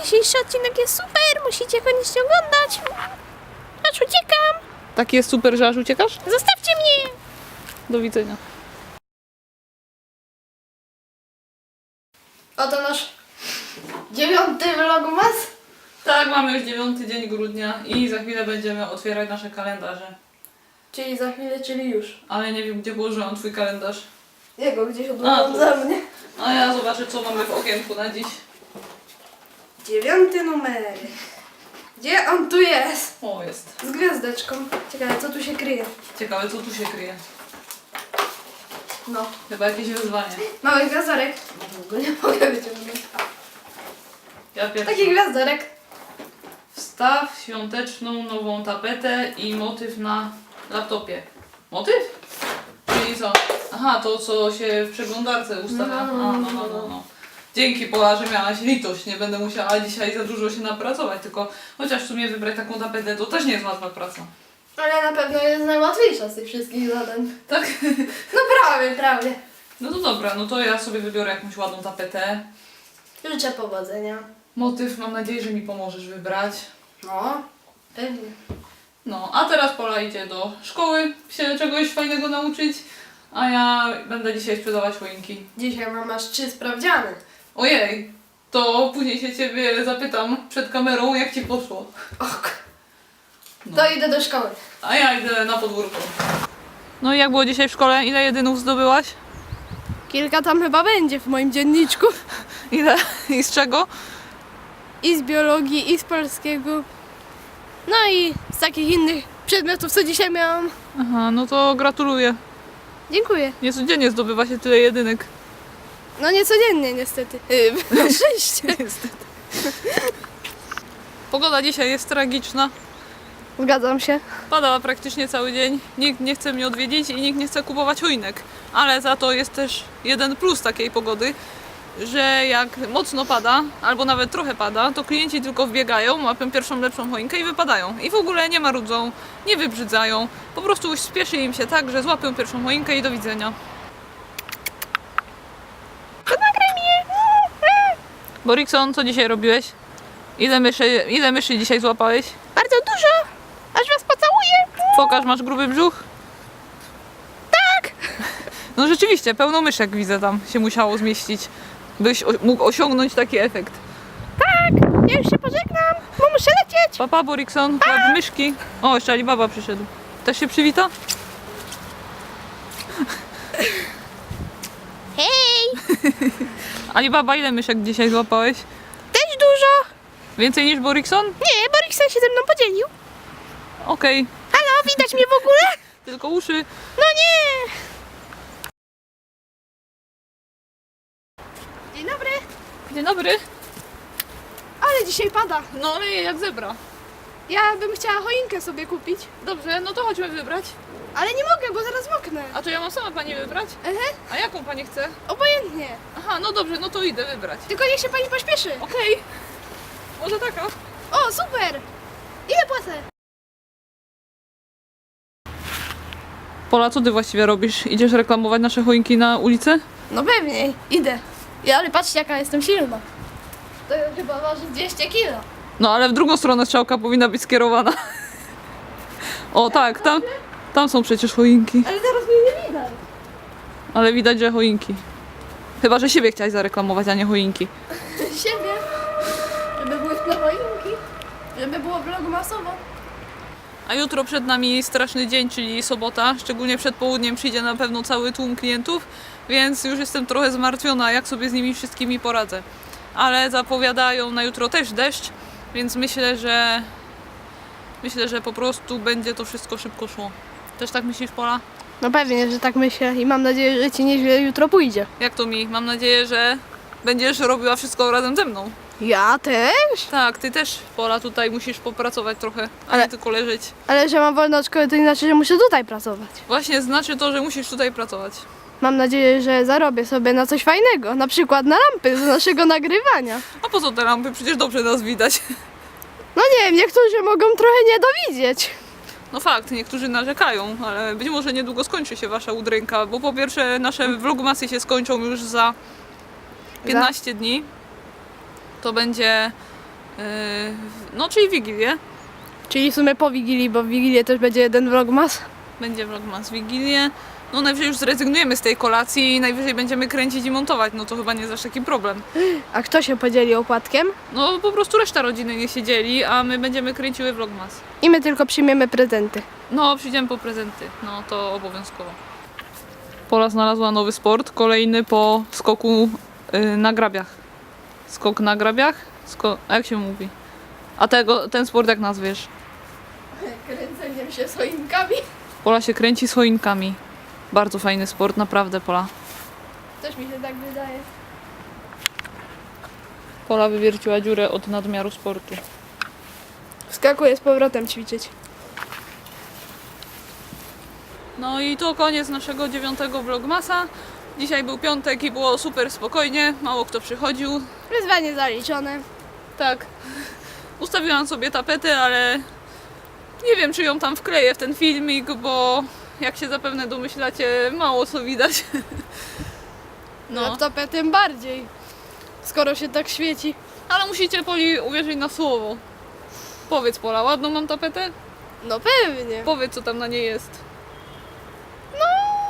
dzisiejszy odcinek jest super, musicie koniecznie oglądać. Aż uciekam. Tak jest super, że aż uciekasz? Zostawcie mnie. Do widzenia. Oto nasz 9. vlogmas. Tak, mamy już 9 dzień grudnia i za chwilę będziemy otwierać nasze kalendarze. Czyli za chwilę, czyli już. Ale nie wiem, gdzie położyłam twój kalendarz. Jego gdzieś A, odłożyłam tu. za mnie. A ja zobaczę, co mamy w okienku na dziś. 9 numer. Gdzie on tu jest? O, jest. Z gwiazdeczką. Ciekawe, co tu się kryje. Ciekawe, co tu się kryje. No. Chyba jakieś wyzwanie. Mały gwiazdorek. Go nie mogę wyciągnąć. Ja pierwszy. Taki gwiazdorek. Wstaw świąteczną nową tapetę i motyw na laptopie. Motyw? Czyli co? Aha, to co się w przeglądarce ustawia. No. Dzięki, Pola, że miałaś litość. Nie będę musiała dzisiaj za dużo się napracować, tylko chociaż w sumie wybrać taką tapetę to też nie jest łatwa praca. Ale na pewno jest najłatwiejsza z tych wszystkich zadań. Tak? No prawie. No to dobra, no to ja sobie wybiorę jakąś ładną tapetę. Życzę powodzenia. Motyw mam nadzieję, że mi pomożesz wybrać. No, pewnie. No, a teraz Pola idzie do szkoły się czegoś fajnego nauczyć, a ja będę dzisiaj sprzedawać choinki. Dzisiaj mam aż 3 sprawdziany. Ojej, to później się ciebie zapytam przed kamerą, jak ci poszło. Ok. No. To idę do szkoły. A ja idę na podwórko. No i jak było dzisiaj w szkole? Ile jedynów zdobyłaś? Kilka tam chyba będzie w moim dzienniczku. Ile? I z czego? I z biologii, i z polskiego. No i z takich innych przedmiotów, co dzisiaj miałam. Aha, no to gratuluję. Dziękuję. Niecodziennie zdobywa się tyle jedynek. No nie codziennie niestety. Na szczęście. Niestety. Pogoda dzisiaj jest tragiczna. Zgadzam się. Padała praktycznie cały dzień. Nikt nie chce mnie odwiedzić i nikt nie chce kupować choinek. Ale za to jest też jeden plus takiej pogody, że jak mocno pada, albo nawet trochę pada, to klienci tylko wbiegają, łapią pierwszą lepszą choinkę i wypadają. I w ogóle nie marudzą, nie wybrzydzają. Po prostu spieszy im się tak, że złapią pierwszą choinkę i do widzenia. Nagraj mnie! Borikson, co dzisiaj robiłeś? Ile myszy dzisiaj złapałeś? Bardzo dużo. Aż was pocałuję. Pokaż, masz gruby brzuch? Tak! No rzeczywiście, pełno myszek widzę tam się musiało zmieścić, byś mógł osiągnąć taki efekt. Tak. Ja już się pożegnam, bo muszę lecieć. Papa, Borikson, łap myszki. O, jeszcze Alibaba przyszedł. Też się przywita? Hej. Alibaba, ile myszek dzisiaj złapałeś? Też dużo. Więcej niż Borikson? Nie, Boriksen się ze mną podzielił. Okej. Halo, widać mnie w ogóle? Tylko uszy. No nie. Dzień dobry. Dzień dobry. Ale dzisiaj pada. No ale jak zebra. Ja bym chciała choinkę sobie kupić, Dobrze, no to chodźmy wybrać. ale nie mogę, bo zaraz moknę. A to ja mam sama pani wybrać? A jaką pani chce? Obojętnie. Aha, no dobrze, no to idę wybrać. Tylko niech się pani pośpieszy. Okej. Może taka? O, super. Ile płacę? Pola, co ty właściwie robisz? Idziesz reklamować nasze choinki na ulicę? No pewnie, idę. Ale patrzcie, jaka jestem silna. To chyba waży 200 kilo. No ale w drugą stronę strzałka powinna być skierowana. O tak, tam są przecież choinki. Ale teraz mnie nie widać. Ale widać, że choinki. Chyba, że siebie chciałaś zareklamować, a nie choinki. Siebie. Żeby były w tle choinki. Żeby było vlogmasowo. A jutro przed nami straszny dzień, czyli sobota. Szczególnie przed południem przyjdzie na pewno cały tłum klientów, więc już jestem trochę zmartwiona, jak sobie z nimi wszystkimi poradzę. Ale zapowiadają na jutro też deszcz, więc myślę, że po prostu będzie to wszystko szybko szło. Też tak myślisz, Pola? No pewnie, że tak myślę i mam nadzieję, że ci nieźle jutro pójdzie. Jak to mi? Mam nadzieję, że będziesz robiła wszystko razem ze mną. Ja też? Tak, ty też, Pola, tutaj musisz popracować trochę, a Ale- nie tylko leżeć. Ale że mam wolne od szkoły, to nie znaczy, że muszę tutaj pracować. Właśnie znaczy to, że musisz tutaj pracować. Mam nadzieję, że zarobię sobie na coś fajnego, na przykład na lampy z naszego nagrywania. A po co te lampy? Przecież dobrze nas widać. No nie wiem, niektórzy mogą trochę nie dowidzieć. No fakt, niektórzy narzekają, ale być może niedługo skończy się wasza udręka, bo po pierwsze nasze vlogmasy się skończą już za 15 dni. To będzie No, czyli Wigilię. Czyli w sumie po Wigilii, bo w Wigilię też będzie jeden vlogmas. Będzie vlogmas w Wigilię. No najwyżej już zrezygnujemy z tej kolacji i najwyżej będziemy kręcić i montować. No to chyba nie jest aż taki problem. A kto się podzieli opłatkiem? No po prostu reszta rodziny nie siedzieli, a my będziemy kręciły vlogmas. I my tylko przyjmiemy prezenty. No, przyjdziemy po prezenty. No, to obowiązkowo. Pola znalazła nowy sport, kolejny po skoku na grabiach. Skok na grabiach? A jak się mówi? A ten sport jak nazwiesz? Kręceniem się choinkami. Pola się kręci z choinkami. Bardzo fajny sport, naprawdę, Pola. Też mi się tak wydaje. Pola wywierciła dziurę od nadmiaru sportu. Wskakuję z powrotem ćwiczyć. No i to koniec naszego 9. vlogmasa. Dzisiaj był piątek i było super spokojnie, mało kto przychodził. Wyzwanie zaliczone. Tak, ustawiłam sobie tapetę, ale nie wiem, czy ją tam wkleję w ten filmik, bo jak się zapewne domyślacie, mało co widać. No. No, Laptopie tym bardziej. Skoro się tak świeci. ale musicie, Poli, uwierzyć na słowo. Powiedz, Pola, ładną mam tapetę? No pewnie. Powiedz, co tam na niej jest.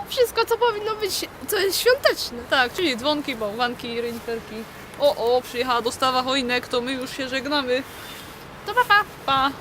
Wszystko co powinno być, co jest świąteczne. Tak, czyli dzwonki, bałwanki, reniferki. O, przyjechała dostawa choinek, to my już się żegnamy. To papa. Pa!